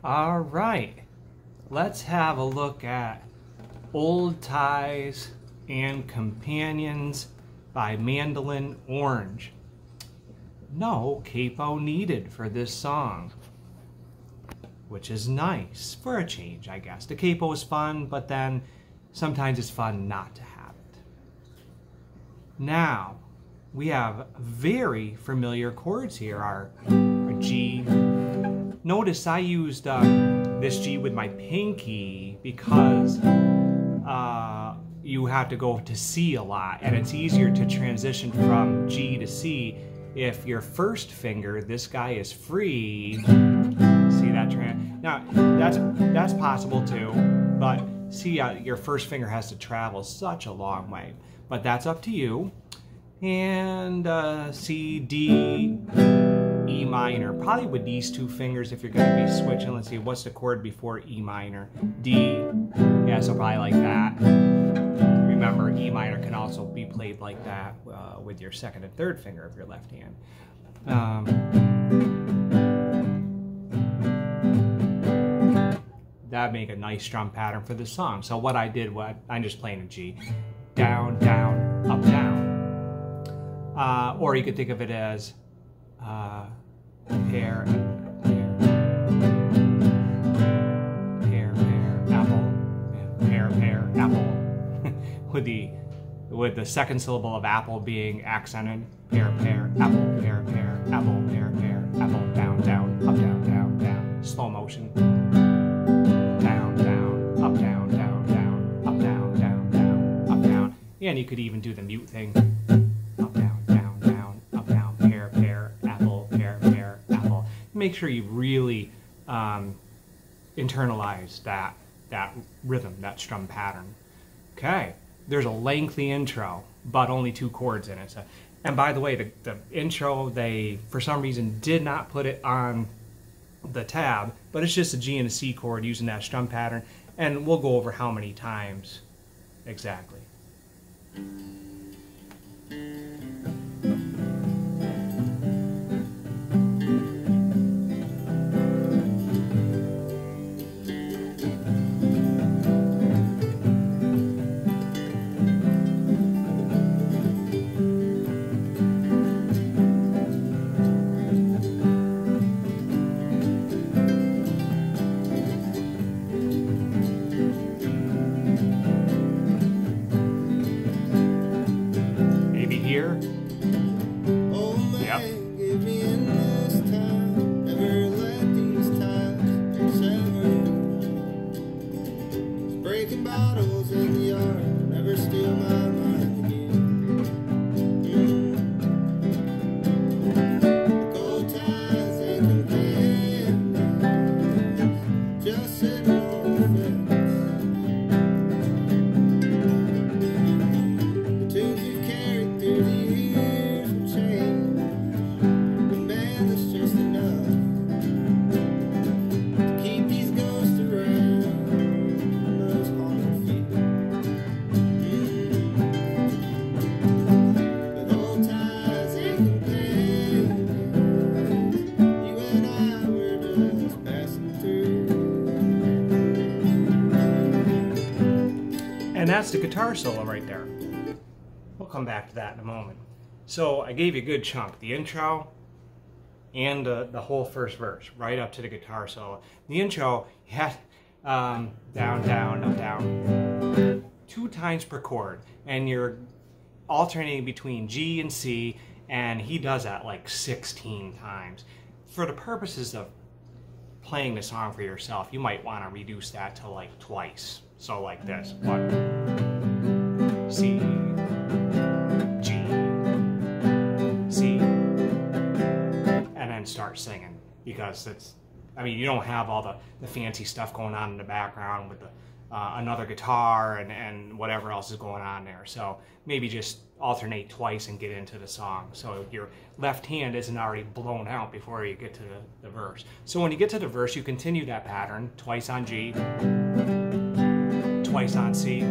All right, let's have a look at Old Ties and Companions by Mandolin Orange. No capo needed for this song, which is nice for a change, I guess. The capo is fun, but then sometimes it's fun not to have it. Now, we have very familiar chords here. Our G. Notice I used this G with my pinky because you have to go to C a lot, and it's easier to transition from G to C if your first finger, this guy, is free. See that now that's possible too, but see your first finger has to travel such a long way, but that's up to you. And C, D, E minor, probably with these two fingers if you're going to be switching. Let's see, what's the chord before E minor? D. Yeah, so probably like that. Remember, E minor can also be played like that with your second and third finger of your left hand. That'd make a nice strum pattern for this song. So what I did was, I'm just playing a G. Down, down, up, down. Or you could think of it as pair, apple, pear, apple. with the second syllable of apple being accented. Pear, apple, pear, apple, pear, apple, down, down, up, down, down, down. Slow motion. Down, down, up, down, down, down, up, down, down, down, up, down. And you could even do the mute thing. Up, down, down, down, up, down, pear, apple, pear, apple. Make sure you really internalize that rhythm, that strum pattern. Okay, there's a lengthy intro, but only 2 chords in it. So, and by the way, the intro, they, for some reason, did not put it on the tab, but it's just a G and a C chord using that strum pattern, and we'll go over how many times exactly. Here. Oh man, Yep. give me in this time. Never let these times sever. Breaking bottles in the yard, never steal my mind again. Gold ties and companions, just sitting on the fence. The tunes you carried through the years will change, but man, that's just enough to keep these ghosts around those haunted feet. With old ties and companions, you and I were just passing through. And that's the guitar solo right there. We'll come back to that in a moment. So I gave you a good chunk, the intro and the whole first verse, right up to the guitar solo. The intro, you had down, down, up, down, 2 times per chord, and you're alternating between G and C, and he does that like 16 times. For the purposes of playing the song for yourself, you might want to reduce that to like twice. So like this, 1, C, G, C, and then start singing, because it's, I mean, you don't have all the fancy stuff going on in the background with the another guitar and whatever else is going on there. So maybe just alternate twice and get into the song, so your left hand isn't already blown out before you get to the verse. So when you get to the verse, you continue that pattern, twice on G, twice on C,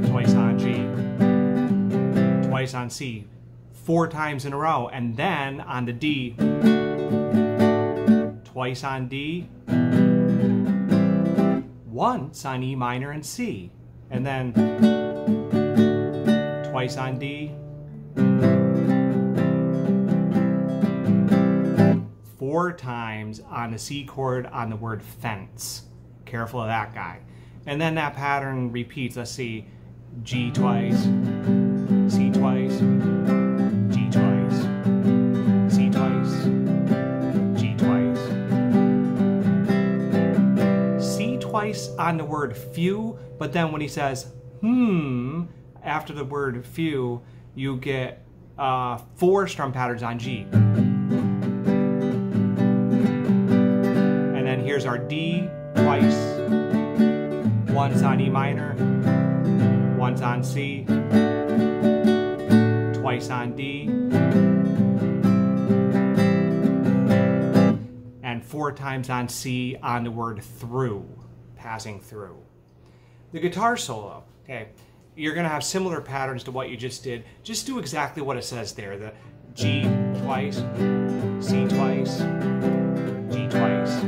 twice on G, twice on C, 4 times in a row, and then on the D, twice on D, once on E minor and C, and then twice on D, 4 times on the C chord on the word fence. Careful of that guy. And then that pattern repeats. Let's see, G twice, C twice, G twice, C twice, G twice. C twice on the word few, but then when he says after the word few, you get 4 strum patterns on G. And then here's our D twice, once on E minor, once on C, twice on D, and 4 times on C on the word through, passing through. The guitar solo, okay, you're going to have similar patterns to what you just did. Just do exactly what it says there. The G twice, C twice, G twice,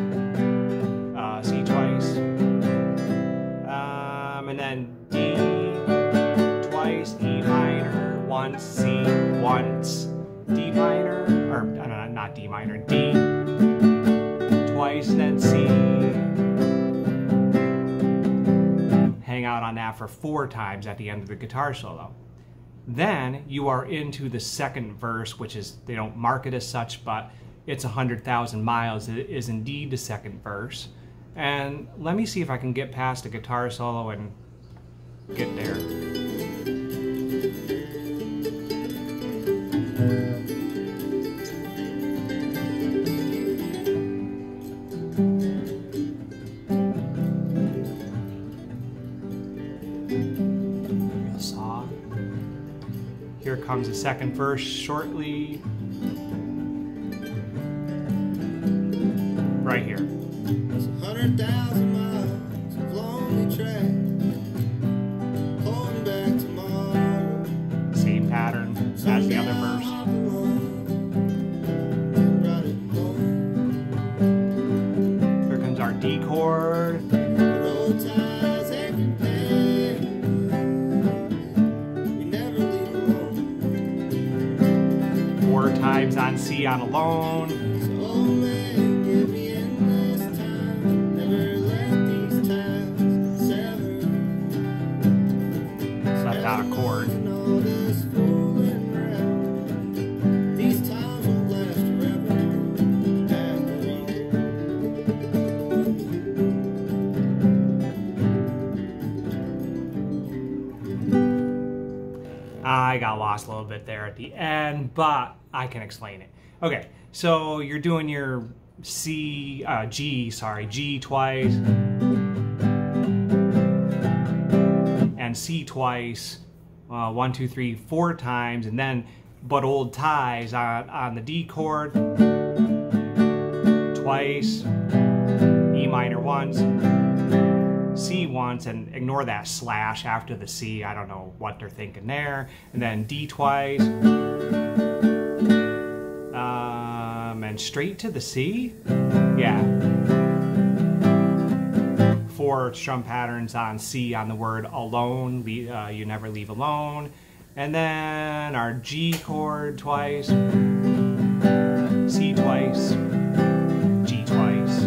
C twice, and then D twice, E minor, once, C once, D minor, or not D minor, D twice, then C. Hang out on that for 4 times at the end of the guitar solo. Then you are into the second verse, which is, they don't mark it as such, but it's 100,000 miles. It is indeed the second verse. And let me see if I can get past the guitar solo and get there. Real soft. Here comes the second verse shortly. Right here. 100,000 miles of lonely track, holding back tomorrow. Same pattern as the other verse. Here comes our D chord. Road ties every day. We never leave alone. 4 times on C on alone. So old man, give me endless time. Never let these times sever. Left out a chord. And all this fooling around. These times won't last forever. I got lost a little bit there at the end, but I can explain it. Okay, so you're doing your G twice, and C twice, 1, 2, 3, 4 times, and then but old ties on the D chord, twice, E minor once, C once, and ignore that slash after the C. I don't know what they're thinking there. And then D twice, and straight to the C. Yeah. 4 strum patterns on C on the word alone. You never leave alone. And then our G chord twice, C twice, G twice.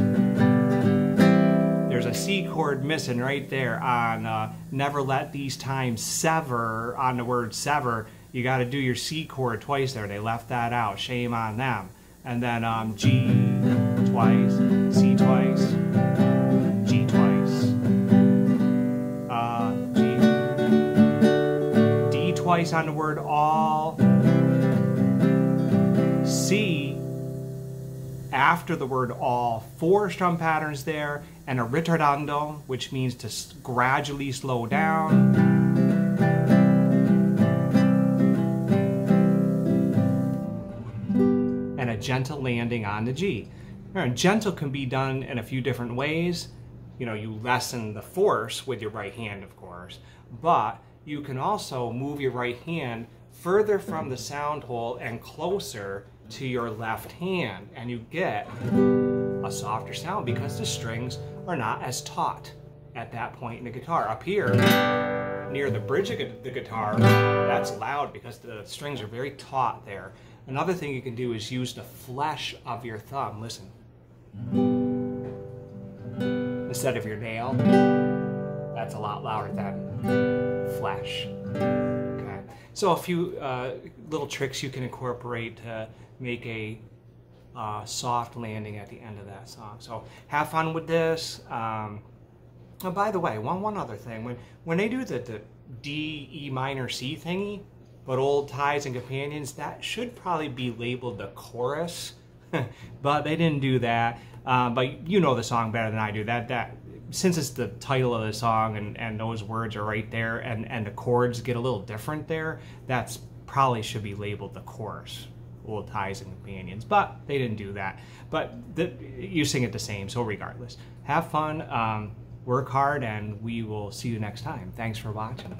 There's a C chord missing right there on never let these times sever, on the word sever. You got to do your C chord twice there. They left that out. Shame on them. And then G twice, C twice, G twice, D twice on the word all, C after the word all, 4 strum patterns there, and a ritardando, which means to gradually slow down. And a gentle landing on the G. Now, gentle can be done in a few different ways. You know, you lessen the force with your right hand, of course, but you can also move your right hand further from the sound hole and closer to your left hand, and you get a softer sound because the strings are not as taut. at that point in the guitar. Up here, near the bridge of the guitar, that's loud because the strings are very taut there. Another thing you can do is use the flesh of your thumb. Listen. Instead of your nail. That's a lot louder than flesh. Okay. So a few little tricks you can incorporate to make a soft landing at the end of that song. So have fun with this. Oh, by the way, one other thing. When they do the D, E minor, C thingy, but Old Ties and Companions, that should probably be labeled the chorus, but they didn't do that. But you know the song better than I do. That since it's the title of the song and those words are right there and the chords get a little different there, that's probably should be labeled the chorus, Old Ties and Companions. But they didn't do that. But you sing it the same, so regardless. Have fun, work hard, and we will see you next time. Thanks for watching.